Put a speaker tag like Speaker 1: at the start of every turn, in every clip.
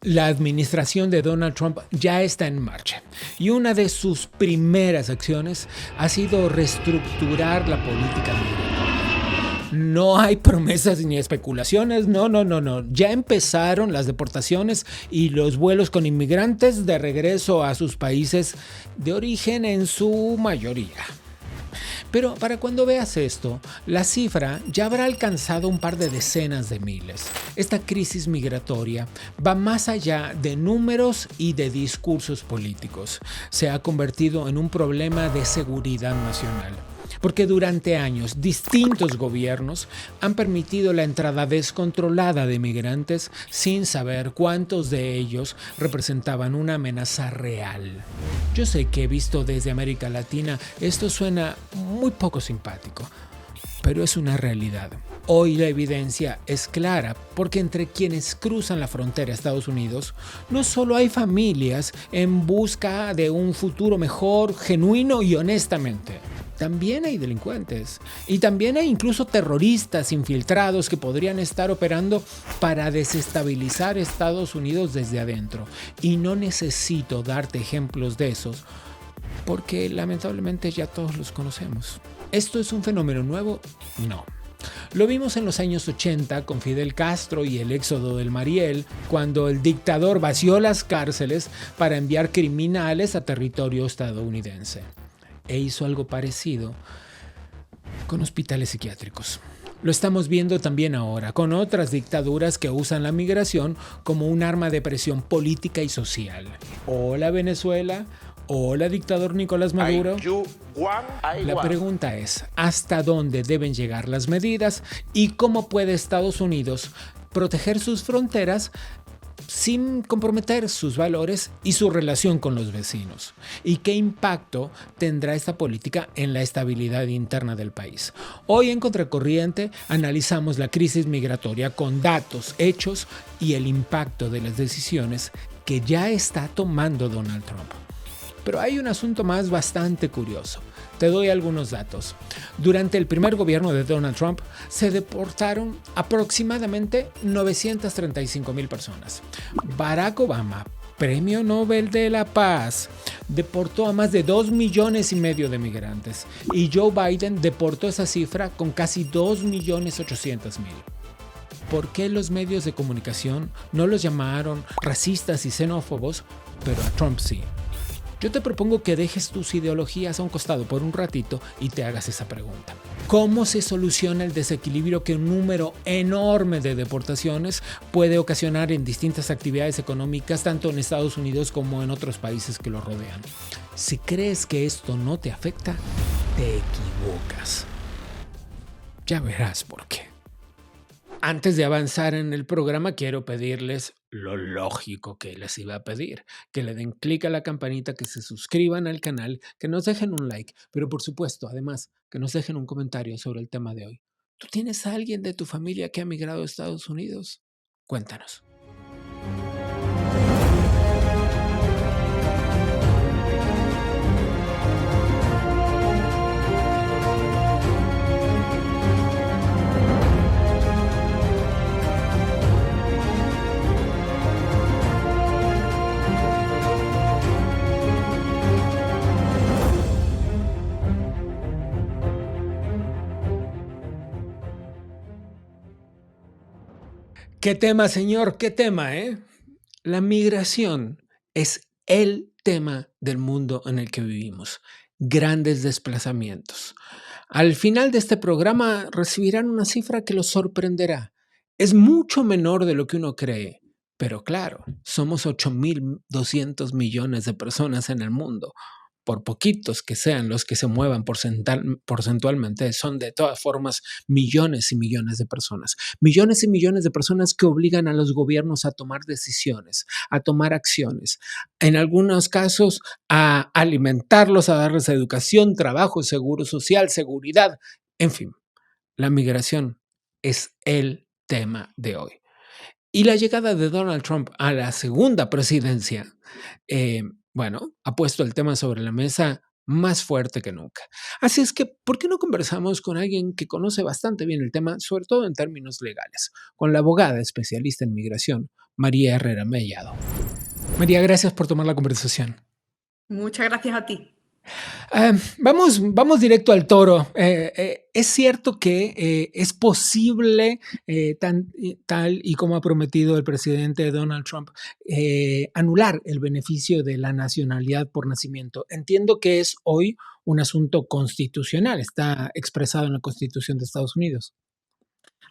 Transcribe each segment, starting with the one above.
Speaker 1: La administración de Donald Trump ya está en marcha y una de sus primeras acciones ha sido reestructurar la política migratoria. No hay promesas ni especulaciones, no. Ya empezaron las deportaciones y los vuelos con inmigrantes de regreso a sus países de origen en su mayoría. Pero para cuando veas esto, la cifra ya habrá alcanzado un par de decenas de miles. Esta crisis migratoria va más allá de números y de discursos políticos. Se ha convertido en un problema de seguridad nacional. Porque durante años distintos gobiernos han permitido la entrada descontrolada de migrantes sin saber cuántos de ellos representaban una amenaza real. Yo sé que visto desde América Latina esto suena muy poco simpático, pero es una realidad. Hoy la evidencia es clara porque entre quienes cruzan la frontera a Estados Unidos no solo hay familias en busca de un futuro mejor, genuino y honestamente. También hay delincuentes y también hay incluso terroristas infiltrados que podrían estar operando para desestabilizar Estados Unidos desde adentro. Y no necesito darte ejemplos de esos porque lamentablemente ya todos los conocemos. ¿Esto es un fenómeno nuevo? No. Lo vimos en los años 80 con Fidel Castro y el éxodo del Mariel, cuando el dictador vació las cárceles para enviar criminales a territorio estadounidense. E hizo algo parecido con hospitales psiquiátricos. Lo estamos viendo también ahora con otras dictaduras que usan la migración como un arma de presión política y social. Hola Venezuela, hola dictador Nicolás Maduro. La pregunta es, ¿hasta dónde deben llegar las medidas y cómo puede Estados Unidos proteger sus fronteras sin comprometer sus valores y su relación con los vecinos? ¿Y qué impacto tendrá esta política en la estabilidad interna del país? Hoy en Contracorriente analizamos la crisis migratoria con datos, hechos y el impacto de las decisiones que ya está tomando Donald Trump. Pero hay un asunto más bastante curioso. Te doy algunos datos. Durante el primer gobierno de Donald Trump se deportaron aproximadamente 935,000 personas. Barack Obama, Premio Nobel de la Paz, deportó a más de 2,5 millones de migrantes. Y Joe Biden deportó esa cifra con casi 2,800,000. ¿Por qué los medios de comunicación no los llamaron racistas y xenófobos, pero a Trump sí? Yo te propongo que dejes tus ideologías a un costado por un ratito y te hagas esa pregunta. ¿Cómo se soluciona el desequilibrio que un número enorme de deportaciones puede ocasionar en distintas actividades económicas, tanto en Estados Unidos como en otros países que lo rodean? Si crees que esto no te afecta, te equivocas. Ya verás por qué. Antes de avanzar en el programa, quiero pedirles lo lógico que les iba a pedir, que le den clic a la campanita, que se suscriban al canal, que nos dejen un like, pero por supuesto, además, que nos dejen un comentario sobre el tema de hoy. ¿Tú tienes a alguien de tu familia que ha migrado a Estados Unidos? Cuéntanos. ¿Qué tema, señor? ¿Qué tema, La migración es el tema del mundo en el que vivimos. Grandes desplazamientos. Al final de este programa recibirán una cifra que los sorprenderá. Es mucho menor de lo que uno cree, pero claro, somos 8,200 millones de personas en el mundo. Por poquitos que sean los que se muevan porcentualmente, son de todas formas millones y millones de personas. Millones y millones de personas que obligan a los gobiernos a tomar decisiones, a tomar acciones. En algunos casos, a alimentarlos, a darles educación, trabajo, seguro social, seguridad. En fin, la migración es el tema de hoy. Y la llegada de Donald Trump a la segunda presidencia, ha puesto el tema sobre la mesa más fuerte que nunca. Así es que, ¿por qué no conversamos con alguien que conoce bastante bien el tema, sobre todo en términos legales, con la abogada especialista en migración, María Herrera Mellado. María, gracias por tomar la conversación.
Speaker 2: Muchas gracias a ti.
Speaker 1: Vamos directo al toro. Es cierto que es posible, tal y como ha prometido el presidente Donald Trump, anular el beneficio de la nacionalidad por nacimiento. Entiendo que es hoy un asunto constitucional, está expresado en la Constitución de Estados Unidos.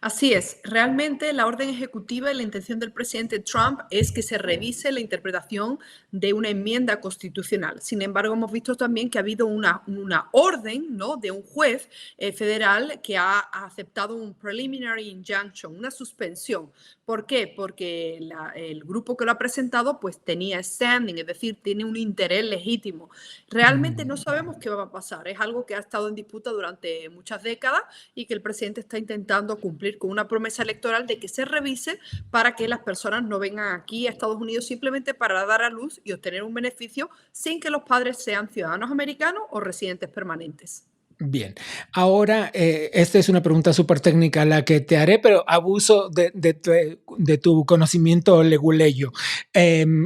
Speaker 2: Así es, realmente la orden ejecutiva y la intención del presidente Trump es que se revise la interpretación de una enmienda constitucional. Sin embargo, hemos visto también que ha habido una orden, ¿no?, de un juez federal que ha aceptado un preliminary injunction, una suspensión. ¿Por qué? Porque el grupo que lo ha presentado pues tenía standing, es decir, tiene un interés legítimo. Realmente no sabemos qué va a pasar, es algo que ha estado en disputa durante muchas décadas y que el presidente está intentando cumplir con una promesa electoral de que se revise para que las personas no vengan aquí a Estados Unidos simplemente para dar a luz y obtener un beneficio sin que los padres sean ciudadanos americanos o residentes permanentes.
Speaker 1: Bien, ahora esta es una pregunta súper técnica la que te haré, pero abuso de tu conocimiento leguleyo.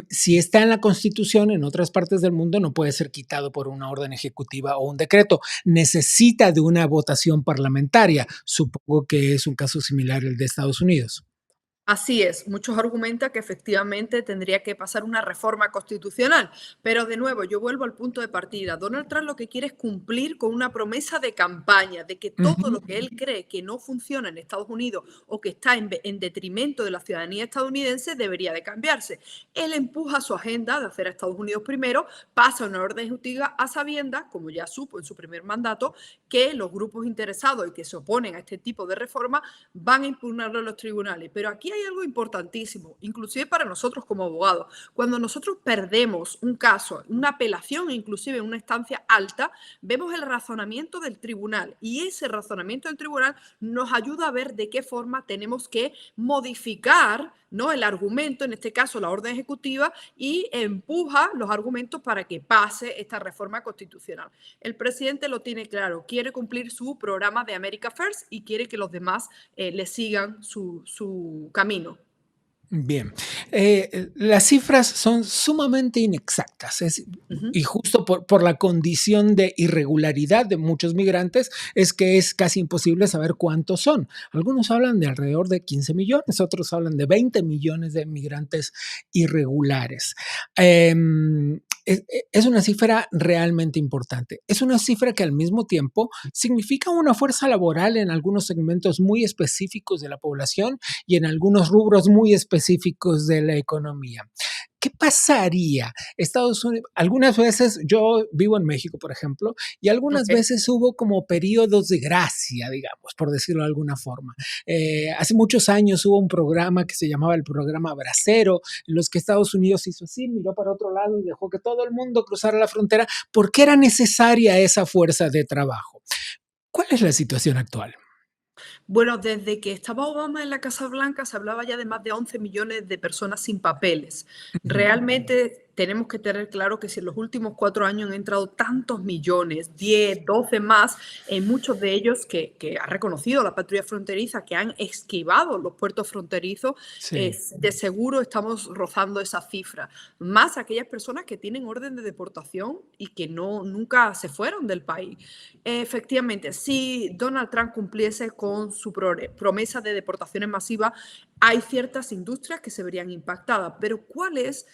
Speaker 1: Si está en la Constitución, en otras partes del mundo no puede ser quitado por una orden ejecutiva o un decreto. Necesita de una votación parlamentaria. Supongo que es un caso similar al de Estados Unidos.
Speaker 2: Así es, muchos argumentan que efectivamente tendría que pasar una reforma constitucional, pero de nuevo yo vuelvo al punto de partida. Donald Trump lo que quiere es cumplir con una promesa de campaña, de que todo
Speaker 1: Ujú.
Speaker 2: lo que él cree que no funciona en Estados Unidos o que está en detrimento de la ciudadanía estadounidense debería de cambiarse. Él empuja su agenda de hacer a Estados Unidos primero, pasa una orden ejecutiva a sabiendas, como ya supo en su primer mandato, que los grupos interesados y que se oponen a este tipo de reforma van a impugnarlo en los tribunales. Pero aquí hay algo importantísimo, inclusive para nosotros como abogados. Cuando nosotros perdemos un caso, una apelación, inclusive en una instancia alta, vemos el razonamiento del tribunal y ese razonamiento del tribunal nos ayuda a ver de qué forma tenemos que modificar, ¿no?, el argumento, en este caso la orden ejecutiva, y empuja los argumentos para que pase esta reforma constitucional. El presidente lo tiene claro, quiere cumplir su programa de America First y quiere que los demás le sigan su camino.
Speaker 1: Bien, las cifras son sumamente inexactas
Speaker 2: Ujú.
Speaker 1: y justo por la condición de irregularidad de muchos migrantes es que es casi imposible saber cuántos son. Algunos hablan de alrededor de 15 millones, otros hablan de 20 millones de migrantes irregulares. Es una cifra realmente importante. Es una cifra que al mismo tiempo significa una fuerza laboral en algunos segmentos muy específicos de la población y en algunos rubros muy específicos de la economía. ¿Qué pasaría? Estados Unidos, algunas veces, yo vivo en México, por ejemplo, y algunas
Speaker 2: Ok.
Speaker 1: veces hubo como periodos de gracia, digamos, por decirlo de alguna forma. Hace muchos años hubo un programa que se llamaba el programa Bracero, en los que Estados Unidos hizo así, miró para otro lado y dejó que todo el mundo cruzara la frontera porque era necesaria esa fuerza de trabajo. ¿Cuál es la situación actual?
Speaker 2: Bueno, desde que estaba Obama en la Casa Blanca se hablaba ya de más de 11 millones de personas sin papeles.
Speaker 1: Ujú.
Speaker 2: Realmente tenemos que tener claro que si en los últimos 4 años han entrado tantos millones, 10, 12 más, muchos de ellos que ha reconocido la patrulla fronteriza, que han esquivado los puertos fronterizos,
Speaker 1: Sí.
Speaker 2: de seguro estamos rozando esa cifra. Más aquellas personas que tienen orden de deportación y que nunca se fueron del país. Efectivamente, si Donald Trump cumpliese con su promesa de deportaciones masivas, hay ciertas industrias que se verían impactadas, pero ¿cuál es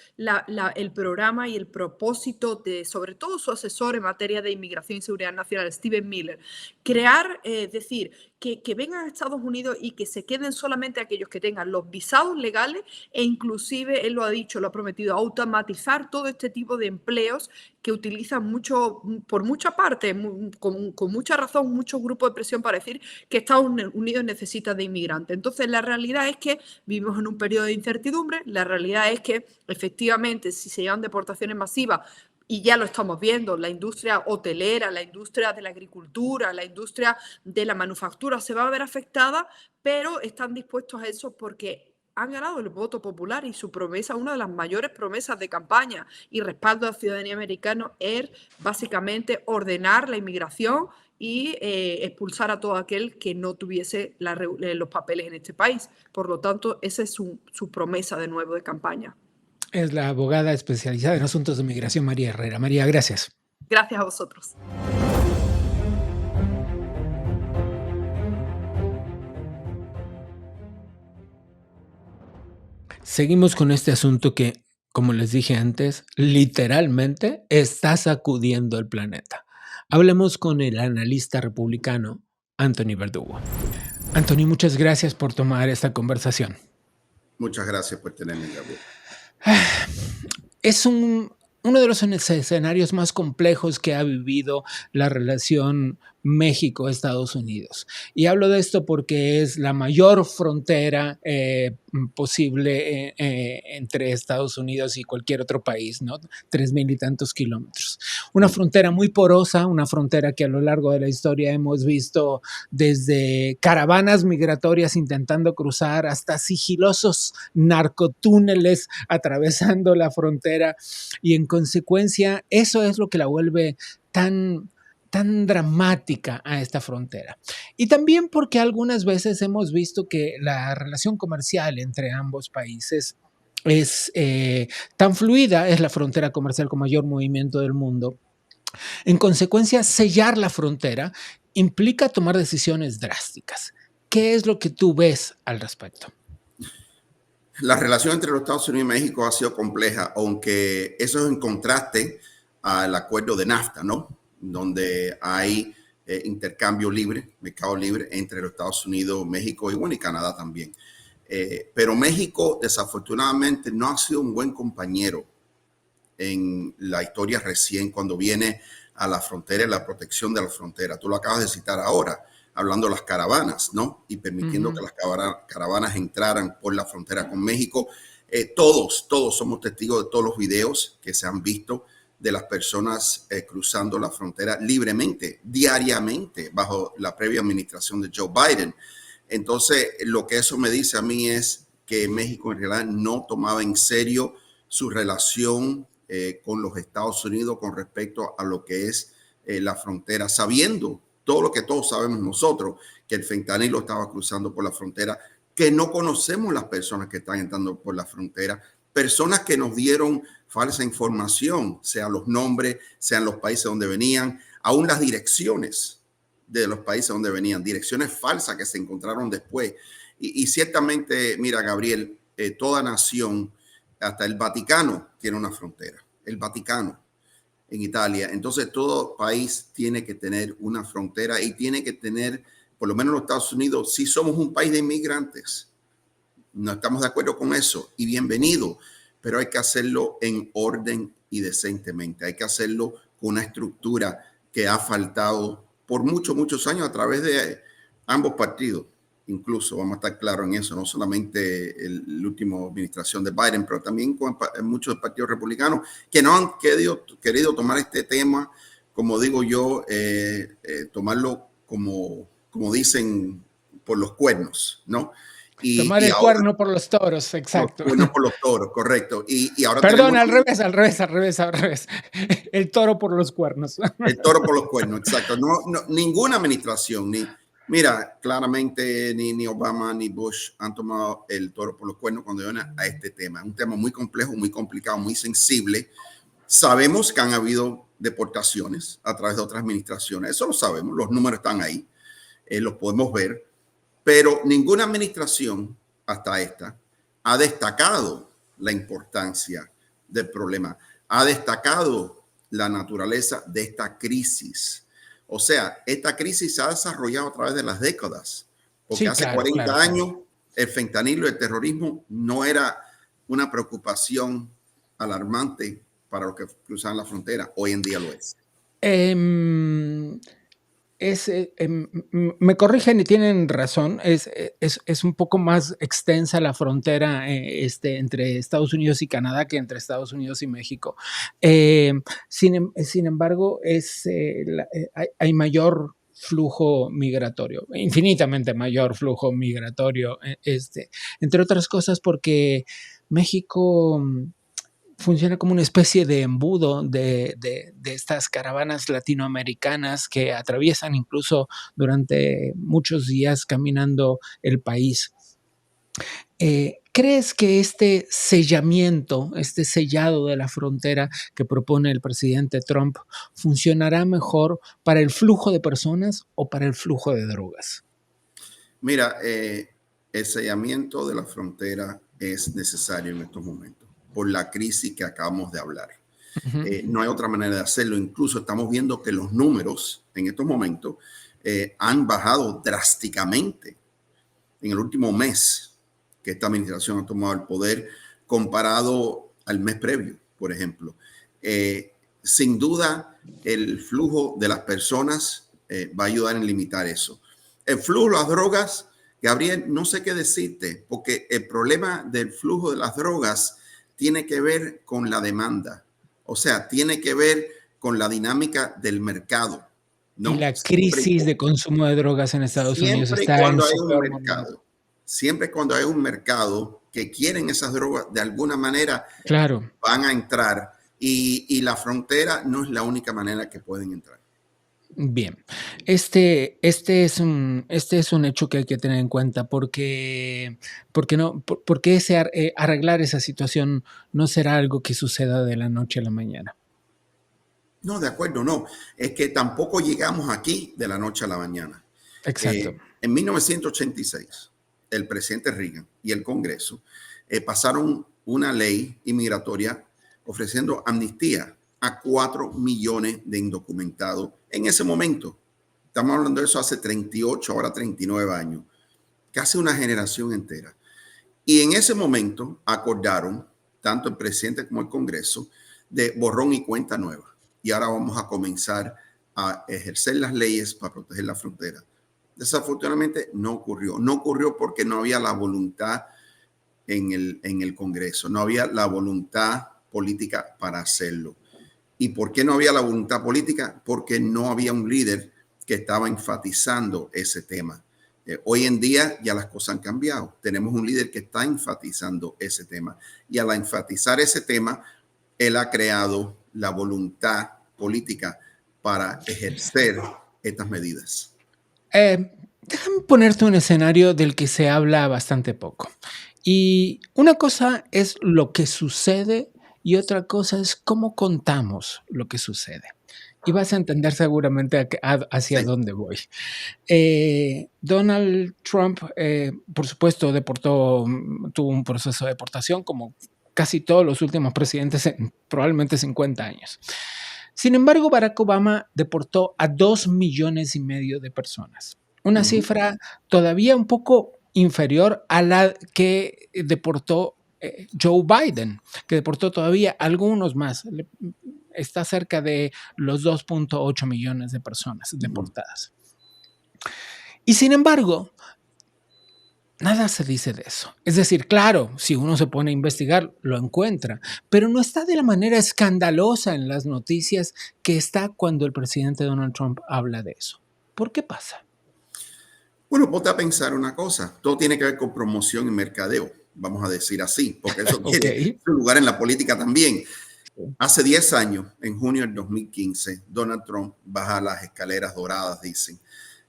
Speaker 2: el programa y el propósito de, sobre todo, su asesor en materia de inmigración y seguridad nacional, Steven Miller? Crear, es decir, que vengan a Estados Unidos y que se queden solamente aquellos que tengan los visados legales e inclusive, él lo ha dicho, lo ha prometido, automatizar todo este tipo de empleos que utilizan mucho, por mucha parte, con mucha razón, muchos grupos de presión para decir que Estados Unidos necesita de inmigrantes. Entonces, la realidad es que vivimos en un periodo de incertidumbre, la realidad es que efectivamente si se llevan deportaciones masivas, y ya lo estamos viendo, la industria hotelera, la industria de la agricultura, la industria de la manufactura se va a ver afectada, pero están dispuestos a eso porque han ganado el voto popular y su promesa, una de las mayores promesas de campaña y respaldo a la ciudadanía americana, es básicamente ordenar la inmigración y expulsar a todo aquel que no tuviese los papeles en este país. Por lo tanto, esa es su promesa de nuevo de campaña.
Speaker 1: Es la abogada especializada en asuntos de migración, María Herrera. María, gracias.
Speaker 2: Gracias a vosotros.
Speaker 1: Seguimos con este asunto que, como les dije antes, literalmente está sacudiendo el planeta. Hablemos con el analista republicano Anthony Verdugo. Anthony, muchas gracias por tomar esta conversación.
Speaker 3: Muchas gracias por tenerme, Gabriel.
Speaker 1: Es uno de los escenarios más complejos que ha vivido la relación México-Estados Unidos. Y hablo de esto porque es la mayor frontera posible entre Estados Unidos y cualquier otro país, ¿no? 3,000 y tantos kilómetros. Una frontera muy porosa, una frontera que a lo largo de la historia hemos visto desde caravanas migratorias intentando cruzar hasta sigilosos narcotúneles atravesando la frontera, y en consecuencia eso es lo que la vuelve tan dramática a esta frontera. Y también porque algunas veces hemos visto que la relación comercial entre ambos países es tan fluida, es la frontera comercial con mayor movimiento del mundo. En consecuencia, sellar la frontera implica tomar decisiones drásticas. ¿Qué es lo que tú ves al respecto?
Speaker 3: La relación entre los Estados Unidos y México ha sido compleja, aunque eso es en contraste al acuerdo de NAFTA, ¿no? Donde hay intercambio libre, mercado libre entre los Estados Unidos, México y Canadá también. Pero México, desafortunadamente, no ha sido un buen compañero en la historia recién cuando viene a la frontera y la protección de la frontera. Tú lo acabas de citar ahora, hablando de las caravanas, ¿no? Y permitiendo que las caravanas entraran por la frontera con México. Todos somos testigos de todos los videos que se han visto de las personas cruzando la frontera libremente, diariamente, bajo la previa administración de Joe Biden. Entonces, lo que eso me dice a mí es que México en realidad no tomaba en serio su relación con los Estados Unidos con respecto a lo que es la frontera, sabiendo todo lo que todos sabemos nosotros, que el fentanilo estaba cruzando por la frontera, que no conocemos las personas que están entrando por la frontera, personas que nos dieron falsa información, sean los nombres, sean los países donde venían, aún las direcciones de los países donde venían, direcciones falsas que se encontraron después. Y ciertamente, mira, Gabriel, toda nación, hasta el Vaticano tiene una frontera, el Vaticano en Italia. Entonces, todo país tiene que tener una frontera y tiene que tener, por lo menos los Estados Unidos, si somos un país de inmigrantes, no estamos de acuerdo con eso y bienvenido, pero hay que hacerlo en orden y decentemente. Hay que hacerlo con una estructura que ha faltado por muchos años a través de ambos partidos. Incluso vamos a estar claros en eso, no solamente la última administración de Biden, pero también con muchos partidos republicanos que no han querido tomar este tema, como digo yo, tomarlo como dicen, por los cuernos, ¿no?
Speaker 1: Tomar el cuerno por los toros, exacto.
Speaker 3: Cuerno por los toros, correcto. Y ahora
Speaker 1: perdón, al revés. El toro por los cuernos.
Speaker 3: El toro por los cuernos, exacto. No, ninguna administración, mira, claramente ni Obama ni Bush han tomado el toro por los cuernos cuando viene a este tema. Es un tema muy complejo, muy complicado, muy sensible. Sabemos que han habido deportaciones a través de otras administraciones. Eso lo sabemos, los números están ahí, los podemos ver. Pero ninguna administración hasta esta ha destacado la importancia del problema, ha destacado la naturaleza de esta crisis. O sea, esta crisis se ha desarrollado a través de las décadas, porque sí, hace 40 años el fentanilo y el terrorismo no era una preocupación alarmante para los que cruzan la frontera. Hoy en día lo es.
Speaker 1: Me corrigen y tienen razón, es un poco más extensa la frontera entre Estados Unidos y Canadá que entre Estados Unidos y México. Sin embargo, hay mayor flujo migratorio, infinitamente mayor flujo migratorio, entre otras cosas porque México funciona como una especie de embudo de estas caravanas latinoamericanas que atraviesan incluso durante muchos días caminando el país. ¿Crees que este sellamiento, este sellado de la frontera que propone el presidente Trump funcionará mejor para el flujo de personas o para el flujo de drogas?
Speaker 3: Mira, el sellamiento de la frontera es necesario en estos momentos por la crisis que acabamos de hablar.
Speaker 1: Ujú.
Speaker 3: No hay otra manera de hacerlo. Incluso estamos viendo que los números en estos momentos han bajado drásticamente en el último mes que esta administración ha tomado el poder comparado al mes previo, por ejemplo. Sin duda, el flujo de las personas va a ayudar en limitar eso. El flujo de las drogas, Gabriel, no sé qué decirte, porque el problema del flujo de las drogas tiene que ver con la demanda. O sea, tiene que ver con la dinámica del mercado,
Speaker 1: Y
Speaker 3: ¿no?
Speaker 1: la crisis de consumo de drogas en Estados Unidos
Speaker 3: Siempre y
Speaker 1: está en
Speaker 3: cuando hay
Speaker 1: su
Speaker 3: un
Speaker 1: peor momento.
Speaker 3: mercado, siempre y cuando hay un mercado que quieren esas drogas, de alguna manera
Speaker 1: Claro.
Speaker 3: van a entrar y la frontera no es la única manera que pueden entrar.
Speaker 1: Bien, este es un hecho que hay que tener en cuenta porque arreglar esa situación no será algo que suceda de la noche a la mañana.
Speaker 3: No, de acuerdo, no. Es que tampoco llegamos aquí de la noche a la mañana.
Speaker 1: Exacto.
Speaker 3: En 1986, el presidente Reagan y el Congreso pasaron una ley inmigratoria ofreciendo amnistía a 4 millones de indocumentados en ese momento. Estamos hablando de eso hace 38, ahora 39 años, casi una generación entera. Y en ese momento acordaron, tanto el presidente como el Congreso, de borrón y cuenta nueva. Y ahora vamos a comenzar a ejercer las leyes para proteger la frontera. Desafortunadamente no ocurrió. No ocurrió porque no había la voluntad en el Congreso, no había la voluntad política para hacerlo. ¿Y por qué no había la voluntad política? Porque no había un líder que estaba enfatizando ese tema. Hoy en día ya las cosas han cambiado. Tenemos un líder que está enfatizando ese tema. Y al enfatizar ese tema, él ha creado la voluntad política para ejercer estas medidas.
Speaker 1: Déjame ponerte un escenario del que se habla bastante poco. Y una cosa es lo que sucede y otra cosa es cómo contamos lo que sucede. Y vas a entender seguramente hacia
Speaker 3: Sí.
Speaker 1: dónde voy. Donald Trump, por supuesto, tuvo un proceso de deportación como casi todos los últimos presidentes en probablemente 50 años. Sin embargo, Barack Obama deportó a 2,5 millones de personas. Una cifra todavía un poco inferior a la que deportó Joe Biden, que deportó todavía algunos más. Está cerca de los 2,8 millones de personas deportadas. Y sin embargo, nada se dice de eso. Es decir, claro, si uno se pone a investigar, lo encuentra, pero no está de la manera escandalosa en las noticias que está cuando el presidente Donald Trump habla de eso. ¿Por qué pasa?
Speaker 3: Bueno, ponte a pensar una cosa. Todo tiene que ver con promoción y mercadeo, vamos a decir así, porque eso tiene
Speaker 1: Ok.
Speaker 3: su lugar en la política también. Hace 10 años, en junio del 2015, Donald Trump baja las escaleras doradas, dicen,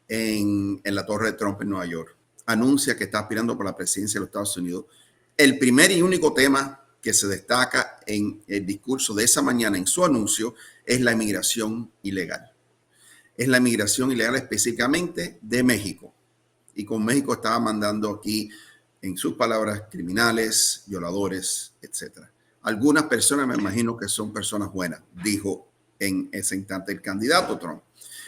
Speaker 3: en la Torre de Trump en Nueva York. Anuncia que está aspirando por la presidencia de los Estados Unidos. El primer y único tema que se destaca en el discurso de esa mañana, en su anuncio, es la inmigración ilegal. Es la inmigración ilegal específicamente de México. Y con México estaba mandando aquí, en sus palabras, criminales, violadores, etcétera. Algunas personas me imagino que son personas buenas, dijo en ese instante el candidato Trump.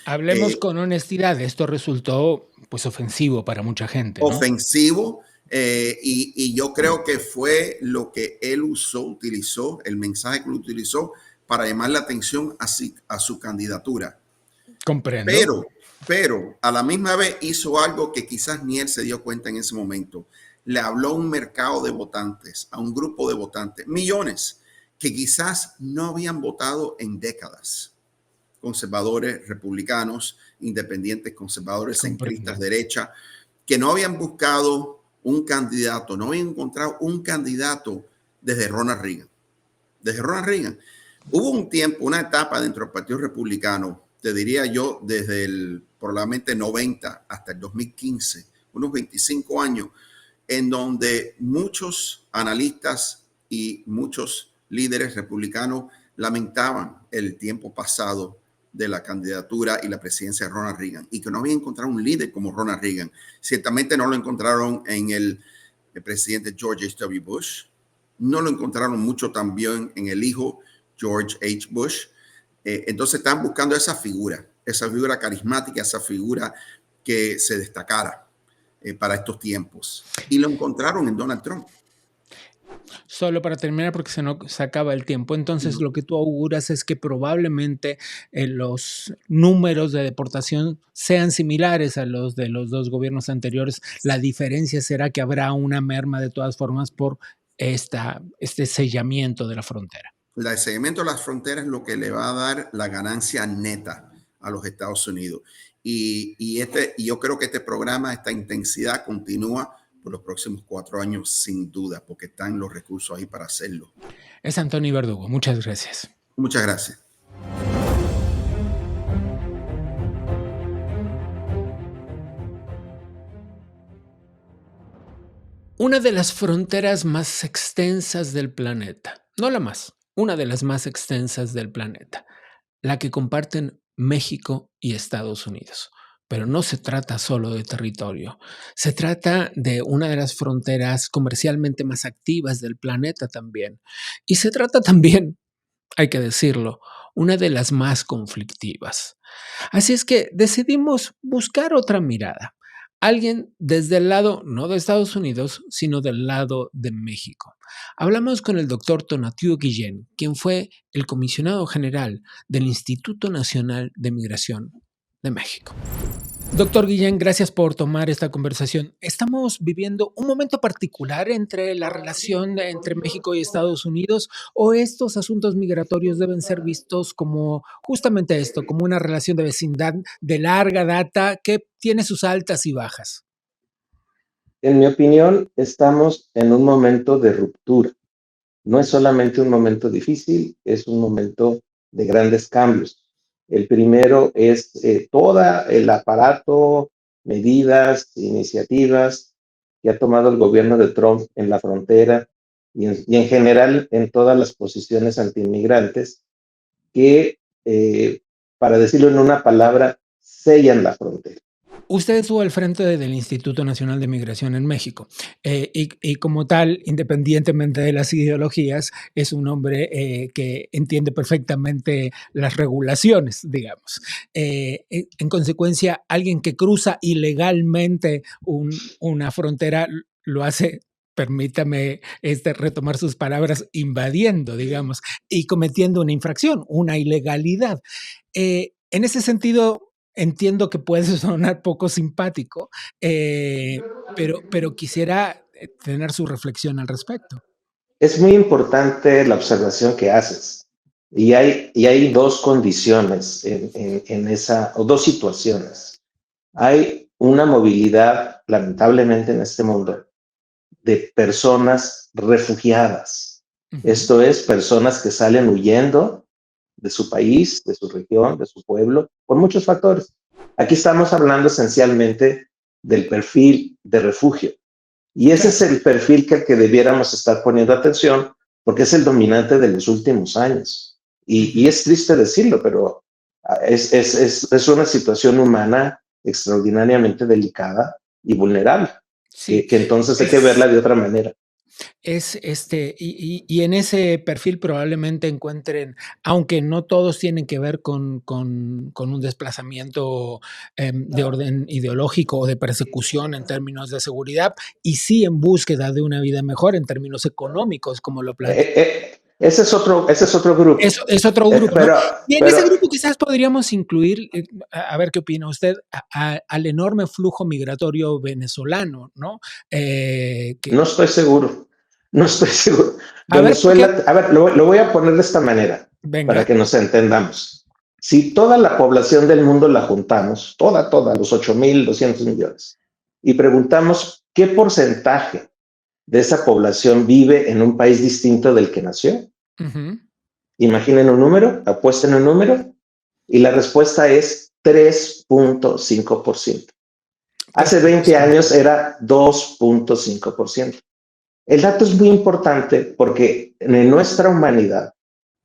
Speaker 1: Hablemos con honestidad. Esto resultó pues ofensivo para mucha gente, ¿no?
Speaker 3: Ofensivo, y yo creo que fue lo que él utilizó, el mensaje que él utilizó para llamar la atención a su candidatura.
Speaker 1: Comprendo.
Speaker 3: Pero a la misma vez hizo algo que quizás ni él se dio cuenta en ese momento. Le habló a un mercado de votantes, a un grupo de votantes, millones, que quizás no habían votado en décadas. Conservadores, republicanos, independientes, conservadores, centristas, derecha, que no habían buscado un candidato, no habían encontrado un candidato desde Ronald Reagan. desde Ronald Reagan. Hubo un tiempo, una etapa dentro del Partido Republicano, te diría yo, desde el probablemente 90 hasta el 2015, unos 25 años, en donde muchos analistas y muchos líderes republicanos lamentaban el tiempo pasado de la candidatura y la presidencia de Ronald Reagan y que no habían encontrado un líder como Ronald Reagan. Ciertamente no lo encontraron en el presidente George H.W. Bush, no lo encontraron mucho también en el hijo George H. Bush. Entonces están buscando esa figura carismática, esa figura que se destacara para estos tiempos. Y lo encontraron en Donald Trump.
Speaker 1: Solo para terminar, porque se acaba el tiempo. Entonces, lo que tú auguras es que probablemente los números de deportación sean similares a los de los dos gobiernos anteriores. La diferencia será que habrá una merma de todas formas por este sellamiento de la frontera.
Speaker 3: El sellamiento de las fronteras es lo que le va a dar la ganancia neta a los Estados Unidos. Y yo creo que este programa, esta intensidad continúa por los próximos 4 años, sin duda, porque están los recursos ahí para hacerlo.
Speaker 1: Es Antonio Verdugo. Muchas gracias.
Speaker 3: Muchas gracias.
Speaker 1: Una de las fronteras más extensas del planeta, no la más, una de las más extensas del planeta, la que comparten México y Estados Unidos. Pero no se trata solo de territorio, se trata de una de las fronteras comercialmente más activas del planeta también. Y se trata también, hay que decirlo, una de las más conflictivas. Así es que decidimos buscar otra mirada. Alguien desde el lado, no de Estados Unidos, sino del lado de México. Hablamos con el doctor Tonatiuh Guillén, quien fue el comisionado general del Instituto Nacional de Migración de México. Doctor Guillén, gracias por tomar esta conversación. Estamos viviendo un momento particular entre la relación entre México y Estados Unidos, o estos asuntos migratorios deben ser vistos como justamente esto, como una relación de vecindad de larga data que tiene sus altas y bajas.
Speaker 4: En mi opinión, estamos en un momento de ruptura. No es solamente un momento difícil, es un momento de grandes cambios. El primero es todo el aparato, medidas, iniciativas que ha tomado el gobierno de Trump en la frontera y en general en todas las posiciones antiinmigrantes que, para decirlo en una palabra, sellan la frontera.
Speaker 1: Usted estuvo al frente del Instituto Nacional de Migración en México y como tal, independientemente de las ideologías, es un hombre que entiende perfectamente las regulaciones, digamos. En consecuencia, alguien que cruza ilegalmente una frontera lo hace, permítame retomar sus palabras, invadiendo, digamos, y cometiendo una infracción, una ilegalidad. En ese sentido, entiendo que puede sonar poco simpático, pero quisiera tener su reflexión al respecto.
Speaker 4: Es muy importante la observación que haces. Y hay dos condiciones en esa, o dos situaciones. Hay una movilidad, lamentablemente en este mundo, de personas refugiadas. Esto es, personas que salen huyendo de su país, de su región, de su pueblo, por muchos factores. Aquí estamos hablando esencialmente del perfil de refugio. Y ese es el perfil que debiéramos estar poniendo atención, porque es el dominante de los últimos años. Y es triste decirlo, pero es una situación humana extraordinariamente delicada y vulnerable, sí, que entonces hay que verla de otra manera.
Speaker 1: Y en ese perfil probablemente encuentren, aunque no todos tienen que ver con un desplazamiento de orden ideológico o de persecución en términos de seguridad, y sí en búsqueda de una vida mejor en términos económicos, como lo plantea.
Speaker 4: Ese es otro grupo.
Speaker 1: Es otro grupo, ¿no? Y en ese grupo quizás podríamos incluir, a ver qué opina usted, al enorme flujo migratorio venezolano, ¿no?
Speaker 4: No estoy seguro. No estoy seguro. Venezuela, a ver, lo voy a poner de esta manera. Venga. Para que nos entendamos. Si toda la población del mundo la juntamos, toda, los 8.200 millones, y preguntamos qué porcentaje de esa población vive en un país distinto del que nació,
Speaker 1: Ujú.
Speaker 4: Imaginen un número, apuesten un número y la respuesta es 3.5%. Hace 20
Speaker 1: 3.5.
Speaker 4: años era 2.5%. El dato es muy importante porque en nuestra humanidad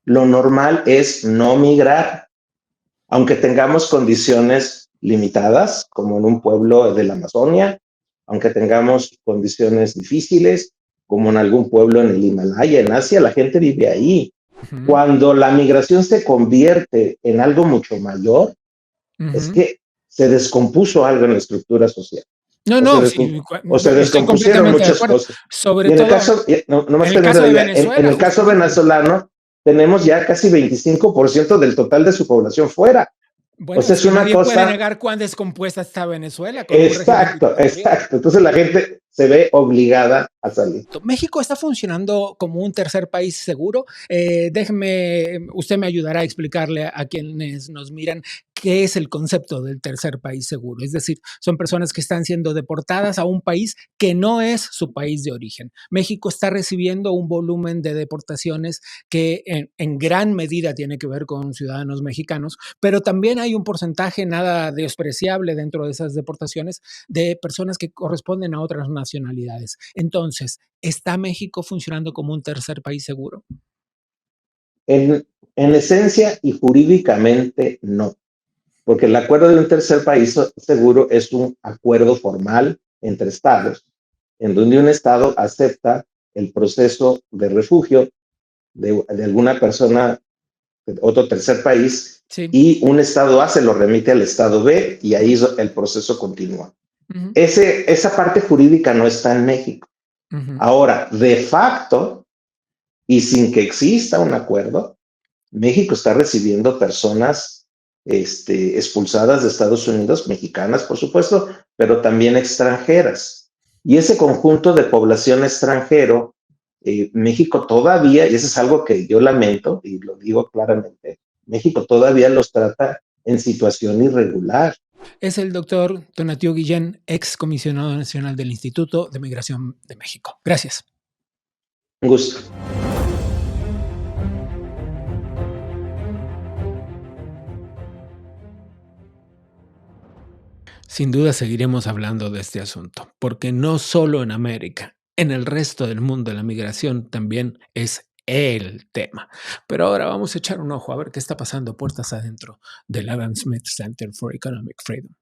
Speaker 4: lo normal es no migrar, aunque tengamos condiciones limitadas, como en un pueblo de la Amazonia, aunque tengamos condiciones difíciles, como en algún pueblo en el Himalaya, en Asia, la gente vive ahí.
Speaker 1: Ujú,
Speaker 4: Cuando la migración se convierte en algo mucho mayor, es
Speaker 1: ujú.
Speaker 4: que se descompuso algo en la estructura social
Speaker 1: No,
Speaker 4: o se,
Speaker 1: no, sí,
Speaker 4: descom- o se
Speaker 1: estoy
Speaker 4: descompusieron
Speaker 1: completamente de
Speaker 4: muchas
Speaker 1: acuerdo.
Speaker 4: cosas.
Speaker 1: Sobre
Speaker 4: Y en el
Speaker 1: todo
Speaker 4: caso, no más
Speaker 1: en el
Speaker 4: que de
Speaker 1: caso de
Speaker 4: idea, en
Speaker 1: Venezuela,
Speaker 4: el caso
Speaker 1: justamente.
Speaker 4: venezolano, tenemos ya casi 25% del total de su población fuera. O
Speaker 1: Bueno,
Speaker 4: sea,
Speaker 1: es
Speaker 4: es
Speaker 1: que
Speaker 4: una
Speaker 1: nadie puede
Speaker 4: cosa.
Speaker 1: negar cuán descompuesta está Venezuela con un régimen
Speaker 4: Exacto,
Speaker 1: dictatorial.
Speaker 4: exacto. Entonces la gente se ve obligada a salir.
Speaker 1: ¿México está funcionando como un tercer país seguro? Déjeme, usted me ayudará a explicarle a quienes nos miran qué es el concepto del tercer país seguro. Es decir, son personas que están siendo deportadas a un país que no es su país de origen. México está recibiendo un volumen de deportaciones que en gran medida tiene que ver con ciudadanos mexicanos, pero también hay un porcentaje nada despreciable dentro de esas deportaciones de personas que corresponden a otras nacionalidades. Entonces, ¿está México funcionando como un tercer país seguro?
Speaker 4: En esencia y jurídicamente no, porque el acuerdo de un tercer país seguro es un acuerdo formal entre estados, en donde un estado acepta el proceso de refugio de alguna persona de otro tercer país
Speaker 1: Sí.
Speaker 4: y un estado A se lo remite al estado B y ahí el proceso continúa.
Speaker 1: Ujú,
Speaker 4: Esa parte jurídica no está en México.
Speaker 1: ujú.
Speaker 4: Ahora, de facto, y sin que exista un acuerdo, México está recibiendo personas expulsadas de Estados Unidos, mexicanas, por supuesto, pero también extranjeras. Y ese conjunto de población extranjero, México todavía, y eso es algo que yo lamento y lo digo claramente, México todavía los trata en situación irregular.
Speaker 1: Es el doctor Tonatiuh Guillén, ex comisionado nacional del Instituto de Migración de México. Gracias.
Speaker 4: Un gusto.
Speaker 1: Sin duda seguiremos hablando de este asunto, porque no solo en América, en el resto del mundo la migración también es el tema. Pero ahora vamos a echar un ojo a ver qué está pasando puertas adentro del Adam Smith Center for Economic Freedom.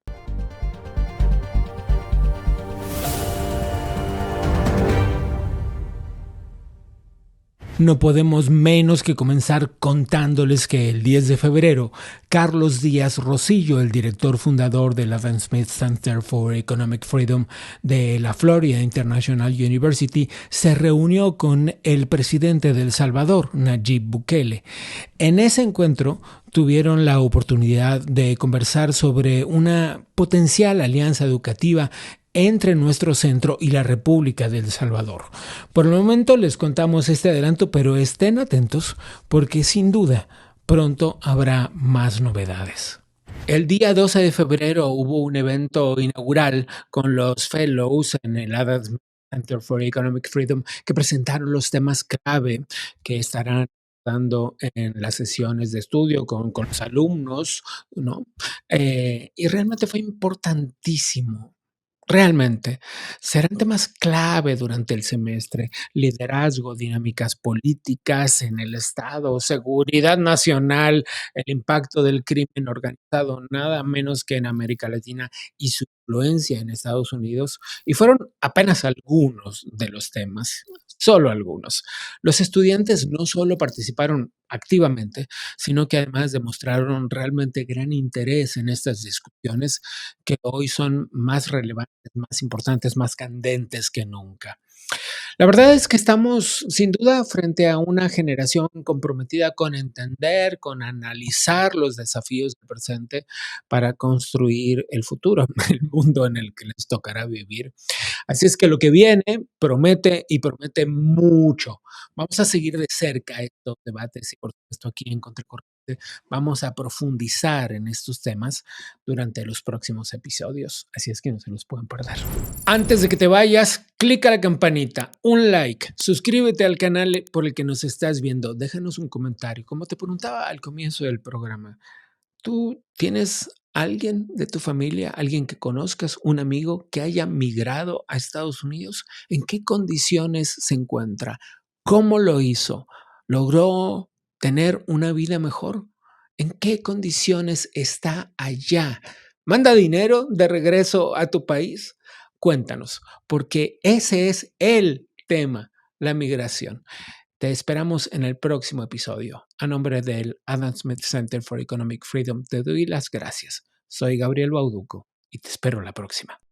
Speaker 1: No podemos menos que comenzar contándoles que el 10 de febrero, Carlos Díaz Rosillo, el director fundador del Adam Smith Center for Economic Freedom de la Florida International University, se reunió con el presidente de El Salvador, Nayib Bukele. En ese encuentro tuvieron la oportunidad de conversar sobre una potencial alianza educativa entre nuestro centro y la República de El Salvador. Por el momento les contamos este adelanto, pero estén atentos porque sin duda pronto habrá más novedades. El día 12 de febrero hubo un evento inaugural con los fellows en el Adams Center for Economic Freedom que presentaron los temas clave que estarán dando en las sesiones de estudio con los alumnos, ¿no? Y realmente fue importantísimo. Realmente, serán temas clave durante el semestre: liderazgo, dinámicas políticas en el Estado, seguridad nacional, el impacto del crimen organizado, nada menos que en América Latina y su influencia en Estados Unidos. Y fueron apenas algunos de los temas, solo algunos. Los estudiantes no solo participaron activamente, sino que además demostraron realmente gran interés en estas discusiones que hoy son más relevantes, más importantes, más candentes que nunca. La verdad es que estamos sin duda frente a una generación comprometida con entender, con analizar los desafíos del presente para construir el futuro, el mundo en el que les tocará vivir. Así es que lo que viene promete y promete mucho. Vamos a seguir de cerca estos debates y por supuesto aquí en Contracorriente Vamos a profundizar en estos temas durante los próximos episodios, así es que no se los pueden perder. Antes de que te vayas, clica la campanita, un like, suscríbete al canal por el que nos estás viendo, déjanos un comentario. Como te preguntaba al comienzo del programa, ¿tú tienes alguien de tu familia, alguien que conozcas, un amigo que haya migrado a Estados Unidos? ¿En qué condiciones se encuentra? ¿Cómo lo hizo? ¿Logró tener una vida mejor? ¿En qué condiciones está allá? ¿Manda dinero de regreso a tu país? Cuéntanos, porque ese es el tema, la migración. Te esperamos en el próximo episodio. A nombre del Adam Smith Center for Economic Freedom, te doy las gracias. Soy Gabriel Bauduco y te espero la próxima.